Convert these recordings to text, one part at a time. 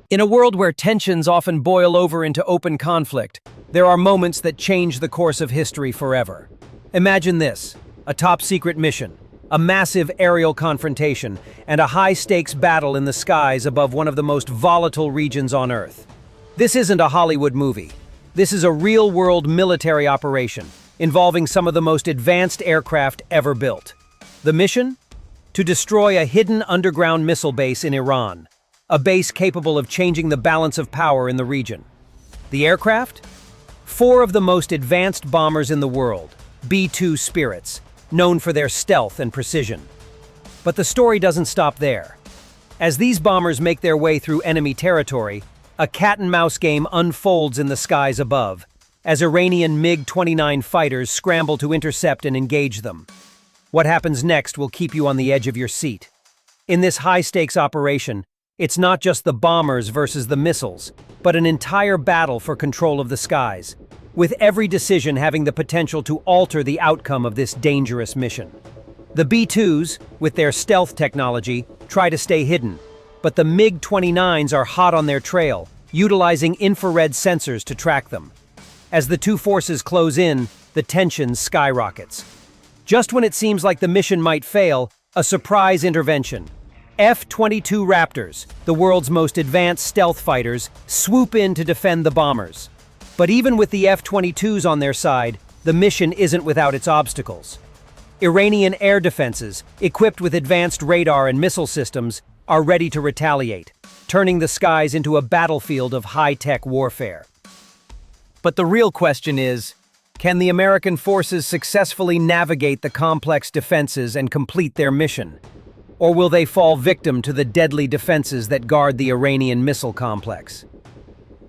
In a world where tensions often boil over into open conflict, there are moments that change the course of history forever. Imagine this: a top-secret mission, a massive aerial confrontation, and a high-stakes battle in the skies above one of the most volatile regions on Earth. This isn't a Hollywood movie. This is a real-world military operation involving some of the most advanced aircraft ever built. The mission? To destroy a hidden underground missile base in Iran, a base capable of changing the balance of power in the region. The aircraft? 4 of the most advanced bombers in the world, B-2 Spirits, known for their stealth and precision. But the story doesn't stop there. As these bombers make their way through enemy territory, a cat-and-mouse game unfolds in the skies above, as Iranian MiG-29 fighters scramble to intercept and engage them. What happens next will keep you on the edge of your seat. In this high-stakes operation, it's not just the bombers versus the missiles, but an entire battle for control of the skies, with every decision having the potential to alter the outcome of this dangerous mission. The B-2s, with their stealth technology, try to stay hidden, but the MiG-29s are hot on their trail, utilizing infrared sensors to track them. As the two forces close in, the tension skyrockets. Just when it seems like the mission might fail, a surprise intervention. F-22 Raptors, the world's most advanced stealth fighters, swoop in to defend the bombers. But even with the F-22s on their side, the mission isn't without its obstacles. Iranian air defenses, equipped with advanced radar and missile systems, are ready to retaliate, turning the skies into a battlefield of high-tech warfare. But the real question is, can the American forces successfully navigate the complex defenses and complete their mission? Or will they fall victim to the deadly defenses that guard the Iranian missile complex?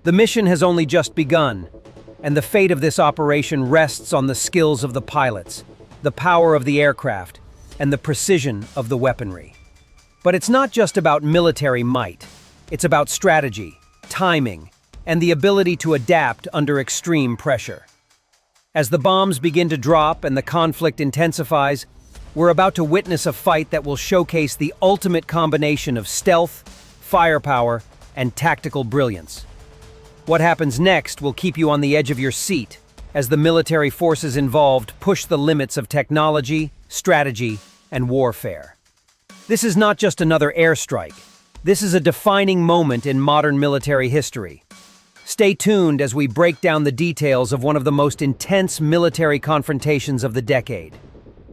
The mission has only just begun, and the fate of this operation rests on the skills of the pilots, the power of the aircraft, and the precision of the weaponry. But it's not just about military might. It's about strategy, timing, and the ability to adapt under extreme pressure. As the bombs begin to drop and the conflict intensifies, we're about to witness a fight that will showcase the ultimate combination of stealth, firepower, and tactical brilliance. What happens next will keep you on the edge of your seat as the military forces involved push the limits of technology, strategy, and warfare. This is not just another airstrike. This is a defining moment in modern military history. Stay tuned as we break down the details of one of the most intense military confrontations of the decade.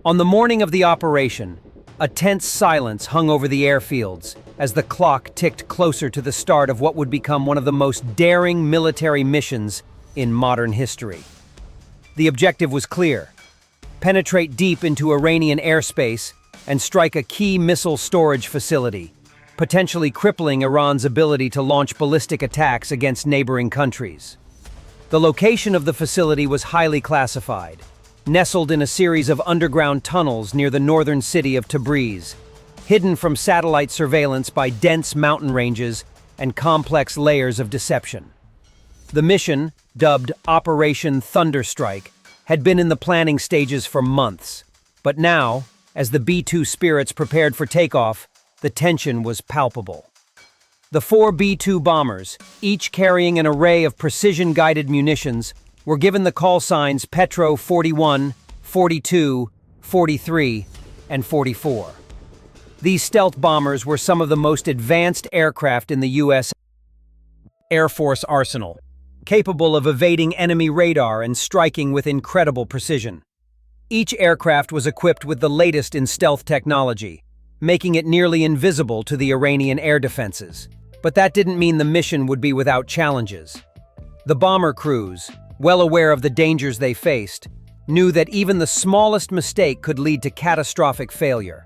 On the morning of the operation, a tense silence hung over the airfields as the clock ticked closer to the start of what would become one of the most daring military missions in modern history. The objective was clear: penetrate deep into Iranian airspace and strike a key missile storage facility, potentially crippling Iran's ability to launch ballistic attacks against neighboring countries. The location of the facility was highly classified, nestled in a series of underground tunnels near the northern city of Tabriz, hidden from satellite surveillance by dense mountain ranges and complex layers of deception. The mission, dubbed Operation Thunderstrike, had been in the planning stages for months, but now, as the B-2 Spirits prepared for takeoff, the tension was palpable. The 4 B-2 bombers, each carrying an array of precision-guided munitions, were given the call signs Petro 41, 42, 43, and 44. These stealth bombers were some of the most advanced aircraft in the U.S. Air Force arsenal, capable of evading enemy radar and striking with incredible precision. Each aircraft was equipped with the latest in stealth technology, making it nearly invisible to the Iranian air defenses. But that didn't mean the mission would be without challenges. The bomber crews, well aware of the dangers they faced, knew that even the smallest mistake could lead to catastrophic failure.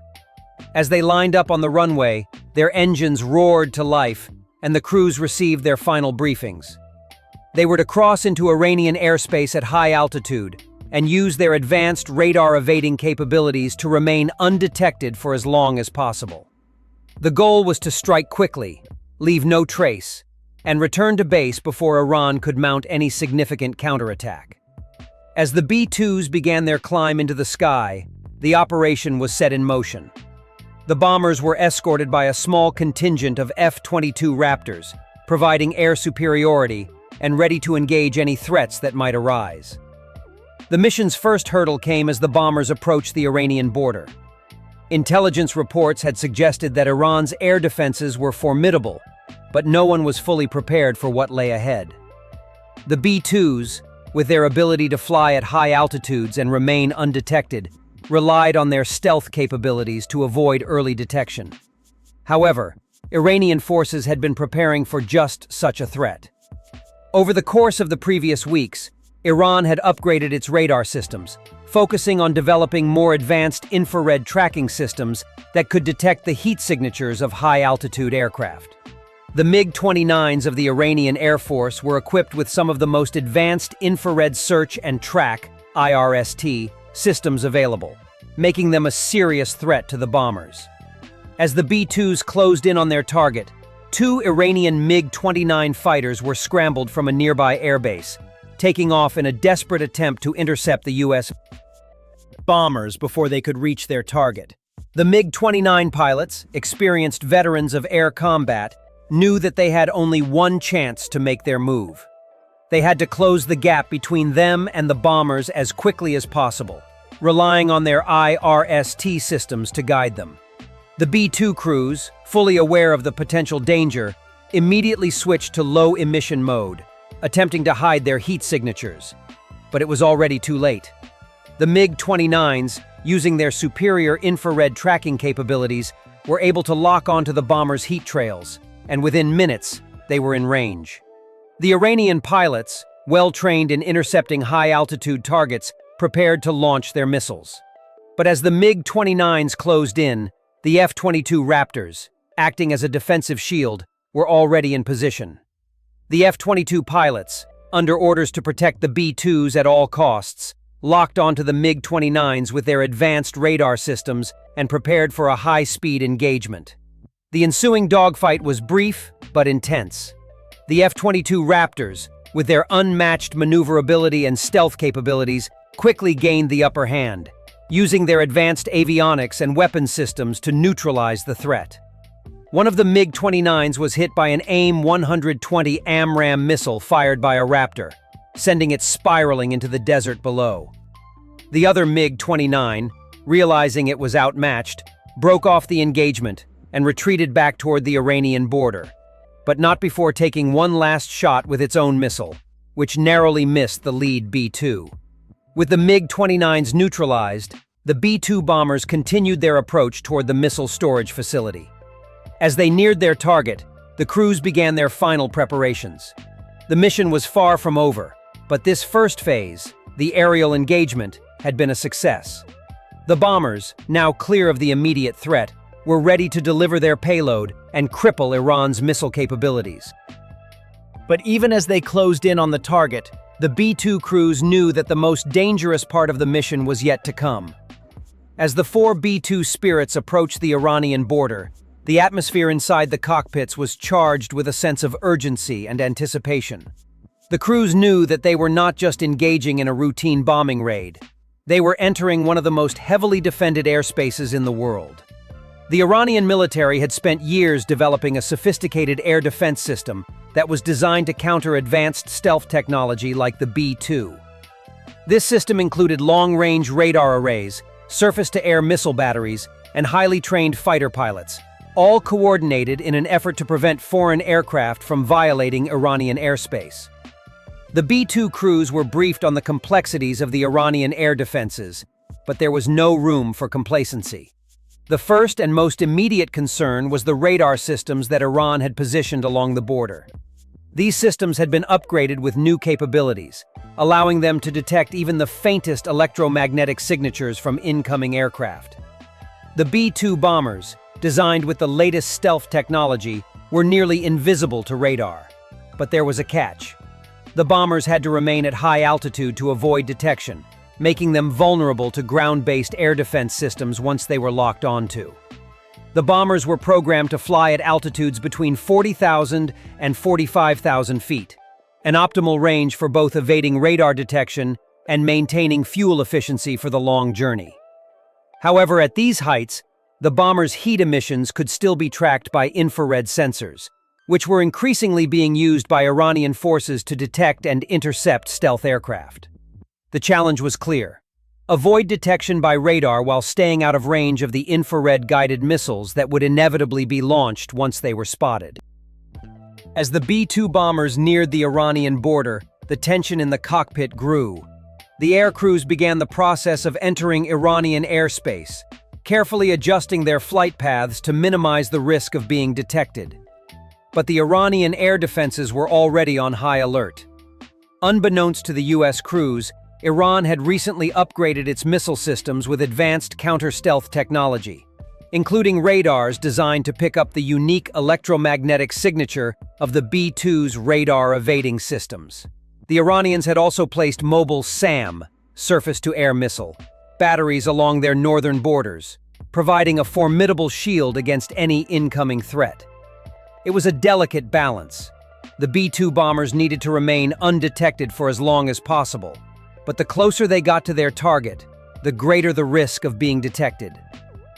As they lined up on the runway, their engines roared to life, and the crews received their final briefings. They were to cross into Iranian airspace at high altitude and use their advanced radar-evading capabilities to remain undetected for as long as possible. The goal was to strike quickly, leave no trace, and return to base before Iran could mount any significant counterattack. As the B-2s began their climb into the sky, the operation was set in motion. The bombers were escorted by a small contingent of F-22 Raptors, providing air superiority and ready to engage any threats that might arise. The mission's first hurdle came as the bombers approached the Iranian border. Intelligence reports had suggested that Iran's air defenses were formidable, but no one was fully prepared for what lay ahead. The B-2s, with their ability to fly at high altitudes and remain undetected, relied on their stealth capabilities to avoid early detection. However, Iranian forces had been preparing for just such a threat. Over the course of the previous weeks, Iran had upgraded its radar systems, focusing on developing more advanced infrared tracking systems that could detect the heat signatures of high-altitude aircraft. The MiG-29s of the Iranian Air Force were equipped with some of the most advanced infrared search and track (IRST) systems available, making them a serious threat to the bombers. As the B-2s closed in on their target, 2 Iranian MiG-29 fighters were scrambled from a nearby airbase, taking off in a desperate attempt to intercept the U.S. bombers before they could reach their target. The MiG-29 pilots, experienced veterans of air combat, knew that they had only one chance to make their move. They had to close the gap between them and the bombers as quickly as possible, relying on their IRST systems to guide them. The B-2 crews, fully aware of the potential danger, immediately switched to low-emission mode, attempting to hide their heat signatures. But it was already too late. The MiG-29s, using their superior infrared tracking capabilities, were able to lock onto the bombers' heat trails, and within minutes, they were in range. The Iranian pilots, well-trained in intercepting high-altitude targets, prepared to launch their missiles. But as the MiG-29s closed in, the F-22 Raptors, acting as a defensive shield, were already in position. The F-22 pilots, under orders to protect the B-2s at all costs, locked onto the MiG-29s with their advanced radar systems and prepared for a high-speed engagement. The ensuing dogfight was brief but intense. The F-22 Raptors, with their unmatched maneuverability and stealth capabilities, quickly gained the upper hand, using their advanced avionics and weapons systems to neutralize the threat. One of the MiG-29s was hit by an AIM-120 AMRAAM missile fired by a Raptor, sending it spiraling into the desert below. The other MiG-29, realizing it was outmatched, broke off the engagement and retreated back toward the Iranian border, but not before taking one last shot with its own missile, which narrowly missed the lead B-2. With the MiG-29s neutralized, the B-2 bombers continued their approach toward the missile storage facility. As they neared their target, the crews began their final preparations. The mission was far from over, but this first phase, the aerial engagement, had been a success. The bombers, now clear of the immediate threat, were ready to deliver their payload and cripple Iran's missile capabilities. But even as they closed in on the target, the B-2 crews knew that the most dangerous part of the mission was yet to come. As the 4 B-2 Spirits approached the Iranian border, the atmosphere inside the cockpits was charged with a sense of urgency and anticipation. The crews knew that they were not just engaging in a routine bombing raid. They were entering one of the most heavily defended airspaces in the world. The Iranian military had spent years developing a sophisticated air defense system that was designed to counter advanced stealth technology like the B-2. This system included long-range radar arrays, surface-to-air missile batteries, and highly trained fighter pilots, all coordinated in an effort to prevent foreign aircraft from violating Iranian airspace. The B-2 crews were briefed on the complexities of the Iranian air defenses, but there was no room for complacency. The first and most immediate concern was the radar systems that Iran had positioned along the border. These systems had been upgraded with new capabilities, allowing them to detect even the faintest electromagnetic signatures from incoming aircraft. The B-2 bombers, designed with the latest stealth technology, were nearly invisible to radar. But there was a catch. The bombers had to remain at high altitude to avoid detection, making them vulnerable to ground-based air defense systems once they were locked onto. The bombers were programmed to fly at altitudes between 40,000 and 45,000 feet, an optimal range for both evading radar detection and maintaining fuel efficiency for the long journey. However, at these heights, the bombers' heat emissions could still be tracked by infrared sensors, which were increasingly being used by Iranian forces to detect and intercept stealth aircraft. The challenge was clear: avoid detection by radar while staying out of range of the infrared-guided missiles that would inevitably be launched once they were spotted. As the B-2 bombers neared the Iranian border, the tension in the cockpit grew. The air crews began the process of entering Iranian airspace, carefully adjusting their flight paths to minimize the risk of being detected. But the Iranian air defenses were already on high alert. Unbeknownst to the U.S. crews, Iran had recently upgraded its missile systems with advanced counter-stealth technology, including radars designed to pick up the unique electromagnetic signature of the B-2's radar-evading systems. The Iranians had also placed mobile SAM, surface-to-air missile, batteries along their northern borders, providing a formidable shield against any incoming threat. It was a delicate balance. The B-2 bombers needed to remain undetected for as long as possible, but the closer they got to their target, the greater the risk of being detected.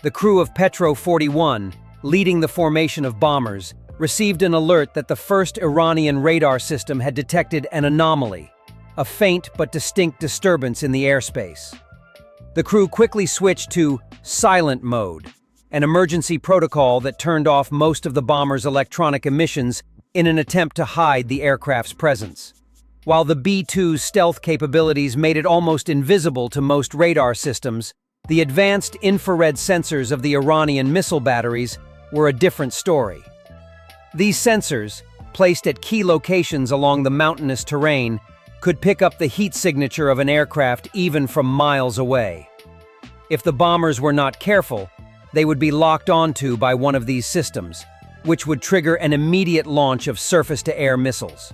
The crew of Petro 41, leading the formation of bombers, received an alert that the first Iranian radar system had detected an anomaly, a faint but distinct disturbance in the airspace. The crew quickly switched to silent mode, an emergency protocol that turned off most of the bomber's electronic emissions in an attempt to hide the aircraft's presence. While the B-2's stealth capabilities made it almost invisible to most radar systems, the advanced infrared sensors of the Iranian missile batteries were a different story. These sensors, placed at key locations along the mountainous terrain, could pick up the heat signature of an aircraft even from miles away. If the bombers were not careful, they would be locked onto by one of these systems, which would trigger an immediate launch of surface-to-air missiles.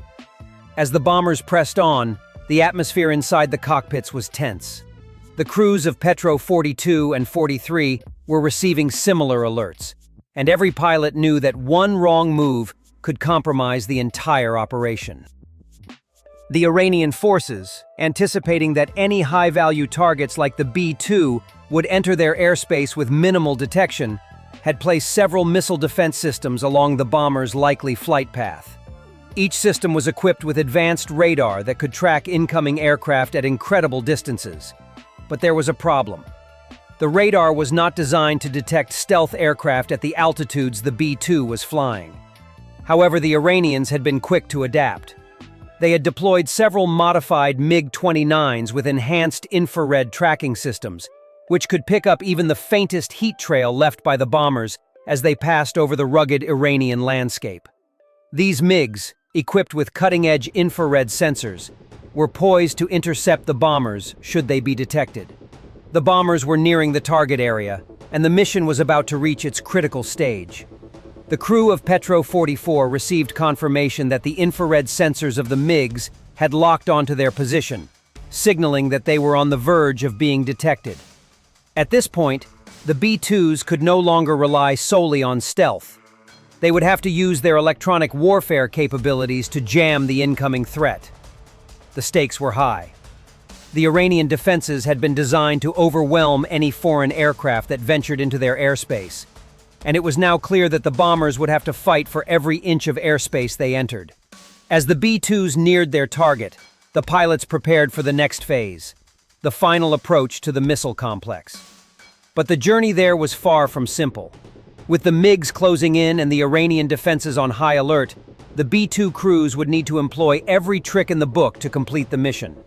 As the bombers pressed on, the atmosphere inside the cockpits was tense. The crews of Petro 42 and 43 were receiving similar alerts, and every pilot knew that one wrong move could compromise the entire operation. The Iranian forces, anticipating that any high-value targets like the B-2 would enter their airspace with minimal detection, had placed several missile defense systems along the bomber's likely flight path. Each system was equipped with advanced radar that could track incoming aircraft at incredible distances. But there was a problem. The radar was not designed to detect stealth aircraft at the altitudes the B-2 was flying. However, the Iranians had been quick to adapt. They had deployed several modified MiG-29s with enhanced infrared tracking systems, which could pick up even the faintest heat trail left by the bombers as they passed over the rugged Iranian landscape. These MiGs, equipped with cutting-edge infrared sensors, were poised to intercept the bombers should they be detected. The bombers were nearing the target area, and the mission was about to reach its critical stage. The crew of Petro 44 received confirmation that the infrared sensors of the MiGs had locked onto their position, signaling that they were on the verge of being detected. At this point, the B-2s could no longer rely solely on stealth. They would have to use their electronic warfare capabilities to jam the incoming threat. The stakes were high. The Iranian defenses had been designed to overwhelm any foreign aircraft that ventured into their airspace, and it was now clear that the bombers would have to fight for every inch of airspace they entered. As the B-2s neared their target, the pilots prepared for the next phase, the final approach to the missile complex. But the journey there was far from simple. With the MiGs closing in and the Iranian defenses on high alert, the B-2 crews would need to employ every trick in the book to complete the mission.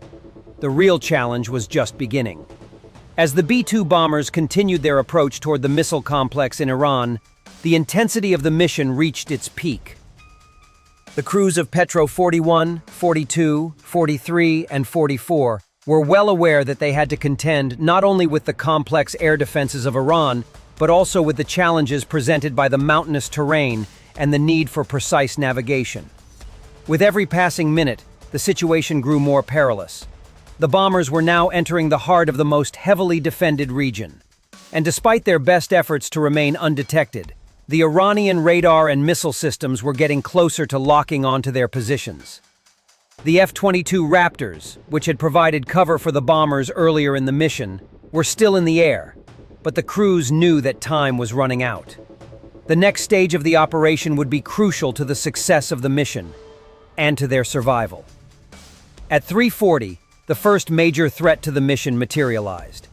The real challenge was just beginning. As the B-2 bombers continued their approach toward the missile complex in Iran, the intensity of the mission reached its peak. The crews of Petro 41, 42, 43, and 44 were well aware that they had to contend not only with the complex air defenses of Iran, but also with the challenges presented by the mountainous terrain and the need for precise navigation. With every passing minute, the situation grew more perilous. The bombers were now entering the heart of the most heavily defended region. And despite their best efforts to remain undetected, the Iranian radar and missile systems were getting closer to locking onto their positions. The F-22 Raptors, which had provided cover for the bombers earlier in the mission, were still in the air, but the crews knew that time was running out. The next stage of the operation would be crucial to the success of the mission and to their survival. At 3:40, the first major threat to the mission materialized.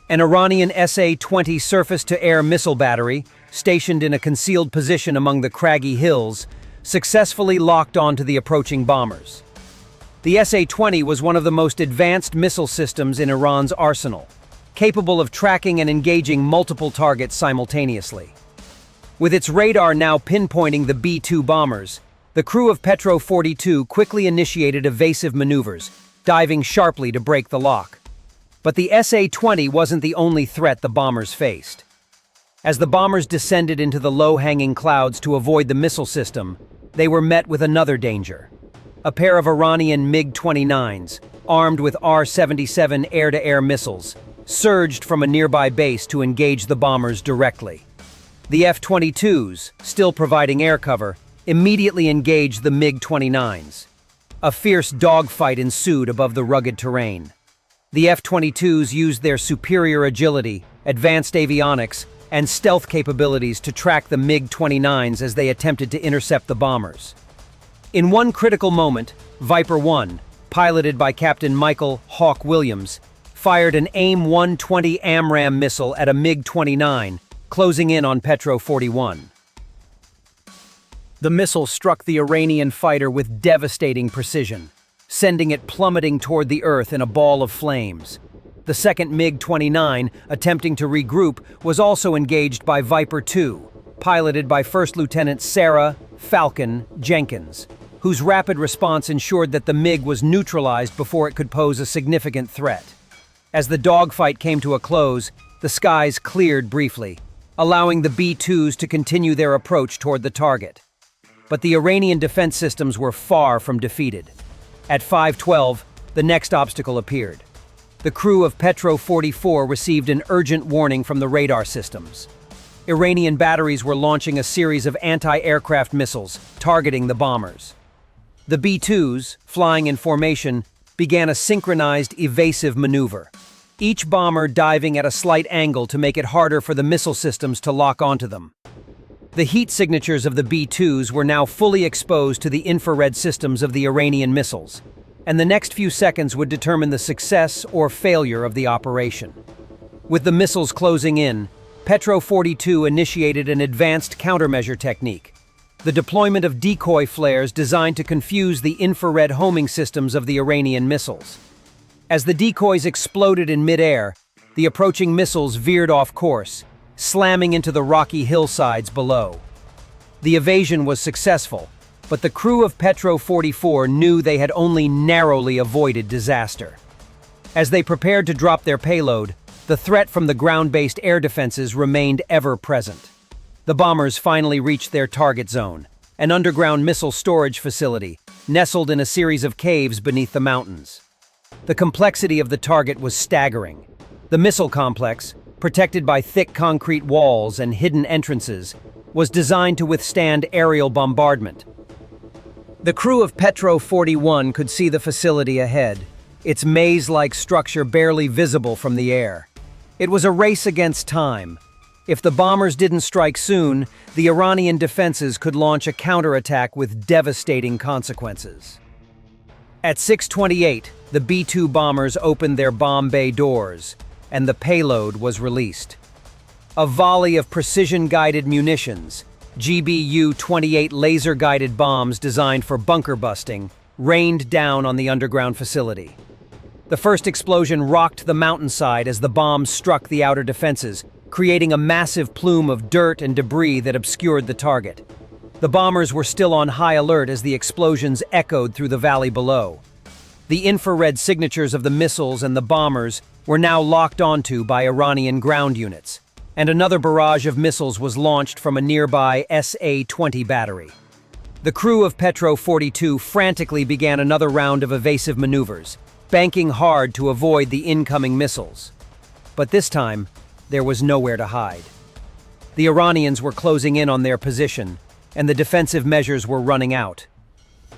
An Iranian SA-20 surface-to-air missile battery, stationed in a concealed position among the craggy hills, successfully locked onto the approaching bombers. The SA-20 was one of the most advanced missile systems in Iran's arsenal, capable of tracking and engaging multiple targets simultaneously. With its radar now pinpointing the B-2 bombers, the crew of Petro 42 quickly initiated evasive maneuvers, diving sharply to break the lock. But the SA-20 wasn't the only threat the bombers faced. As the bombers descended into the low-hanging clouds to avoid the missile system, they were met with another danger. A pair of Iranian MiG-29s, armed with R-77 air-to-air missiles, surged from a nearby base to engage the bombers directly. The F-22s, still providing air cover, immediately engaged the MiG-29s. A fierce dogfight ensued above the rugged terrain. The F-22s used their superior agility, advanced avionics, and stealth capabilities to track the MiG-29s as they attempted to intercept the bombers. In one critical moment, Viper 1, piloted by Captain Michael "Hawk" Williams, fired an AIM-120 AMRAAM missile at a MiG-29, closing in on Petro 41. The missile struck the Iranian fighter with devastating precision, sending it plummeting toward the earth in a ball of flames. The second MiG-29, attempting to regroup, was also engaged by Viper 2, piloted by First Lieutenant Sarah "Falcon" Jenkins, whose rapid response ensured that the MiG was neutralized before it could pose a significant threat. As the dogfight came to a close, the skies cleared briefly, allowing the B-2s to continue their approach toward the target. But the Iranian defense systems were far from defeated. At 5:12, the next obstacle appeared. The crew of Petro 44 received an urgent warning from the radar systems. Iranian batteries were launching a series of anti-aircraft missiles, targeting the bombers. The B-2s, flying in formation, began a synchronized evasive maneuver, each bomber diving at a slight angle to make it harder for the missile systems to lock onto them. The heat signatures of the B-2s were now fully exposed to the infrared systems of the Iranian missiles, and the next few seconds would determine the success or failure of the operation. With the missiles closing in, Petro 42 initiated an advanced countermeasure technique, the deployment of decoy flares designed to confuse the infrared homing systems of the Iranian missiles. As the decoys exploded in midair, the approaching missiles veered off course, slamming into the rocky hillsides below. The evasion was successful, but the crew of Petro 44 knew they had only narrowly avoided disaster. As they prepared to drop their payload, the threat from the ground-based air defenses remained ever present. The bombers finally reached their target zone, an underground missile storage facility, nestled in a series of caves beneath the mountains. The complexity of the target was staggering. The missile complex, protected by thick concrete walls and hidden entrances, was designed to withstand aerial bombardment. The crew of Petro 41 could see the facility ahead, its maze-like structure barely visible from the air. It was a race against time. If the bombers didn't strike soon, the Iranian defenses could launch a counterattack with devastating consequences. At 6:28, the B-2 bombers opened their bomb bay doors, and the payload was released. A volley of precision-guided munitions, GBU-28 laser-guided bombs designed for bunker busting, rained down on the underground facility. The first explosion rocked the mountainside as the bombs struck the outer defenses, creating a massive plume of dirt and debris that obscured the target. The bombers were still on high alert as the explosions echoed through the valley below. The infrared signatures of the missiles and the bombers were now locked onto by Iranian ground units, and another barrage of missiles was launched from a nearby SA-20 battery. The crew of Petro 42 frantically began another round of evasive maneuvers, banking hard to avoid the incoming missiles. But this time, there was nowhere to hide. The Iranians were closing in on their position, and the defensive measures were running out.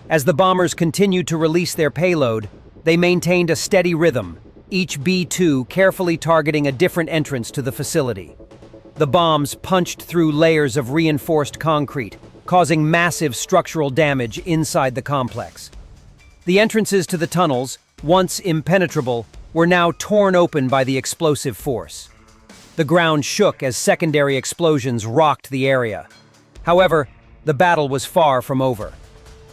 As the bombers continued to release their payload, they maintained a steady rhythm, each B-2 carefully targeting a different entrance to the facility. The bombs punched through layers of reinforced concrete, causing massive structural damage inside the complex. The entrances to the tunnels, once impenetrable, were now torn open by the explosive force. The ground shook as secondary explosions rocked the area. However, the battle was far from over.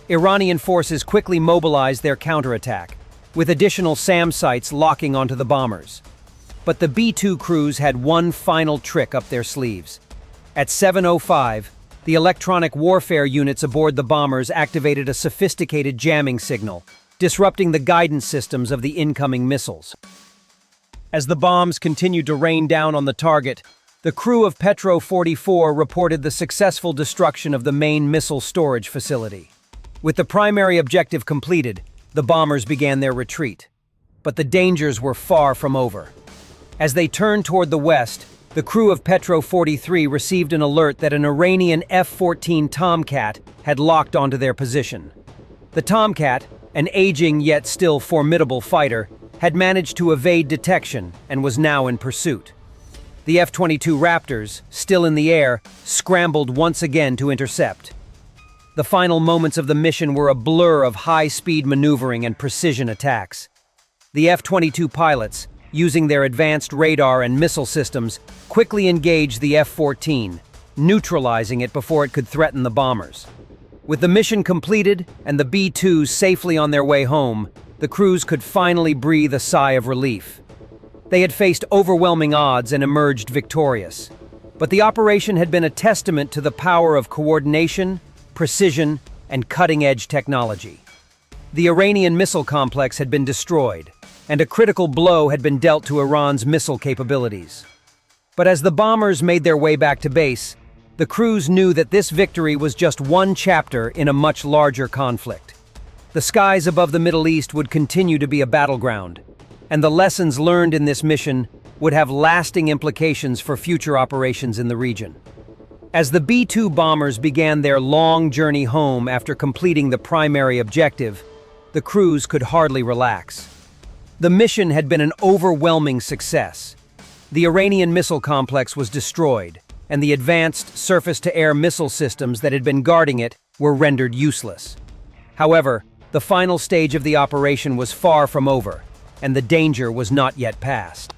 Iranian forces quickly mobilized their counterattack, with additional SAM sites locking onto the bombers. But the B-2 crews had one final trick up their sleeves. At 7:05, the electronic warfare units aboard the bombers activated a sophisticated jamming signal, disrupting the guidance systems of the incoming missiles. As the bombs continued to rain down on the target, the crew of Petro 44 reported the successful destruction of the main missile storage facility. With the primary objective completed, the bombers began their retreat. But the dangers were far from over. As they turned toward the west, the crew of Petro 43 received an alert that an Iranian F-14 Tomcat had locked onto their position. The Tomcat, an aging yet still formidable fighter, had managed to evade detection and was now in pursuit. The F-22 Raptors, still in the air, scrambled once again to intercept. The final moments of the mission were a blur of high-speed maneuvering and precision attacks. The F-22 pilots, using their advanced radar and missile systems, quickly engaged the F-14, neutralizing it before it could threaten the bombers. With the mission completed and the B-2s safely on their way home, the crews could finally breathe a sigh of relief. They had faced overwhelming odds and emerged victorious. But the operation had been a testament to the power of coordination, precision, and cutting-edge technology. The Iranian missile complex had been destroyed, and a critical blow had been dealt to Iran's missile capabilities. But as the bombers made their way back to base, the crews knew that this victory was just one chapter in a much larger conflict. The skies above the Middle East would continue to be a battleground, and the lessons learned in this mission would have lasting implications for future operations in the region. As the B-2 bombers began their long journey home after completing the primary objective, the crews could hardly relax. The mission had been an overwhelming success. The Iranian missile complex was destroyed, and the advanced surface-to-air missile systems that had been guarding it were rendered useless. However, the final stage of the operation was far from over, and the danger was not yet past.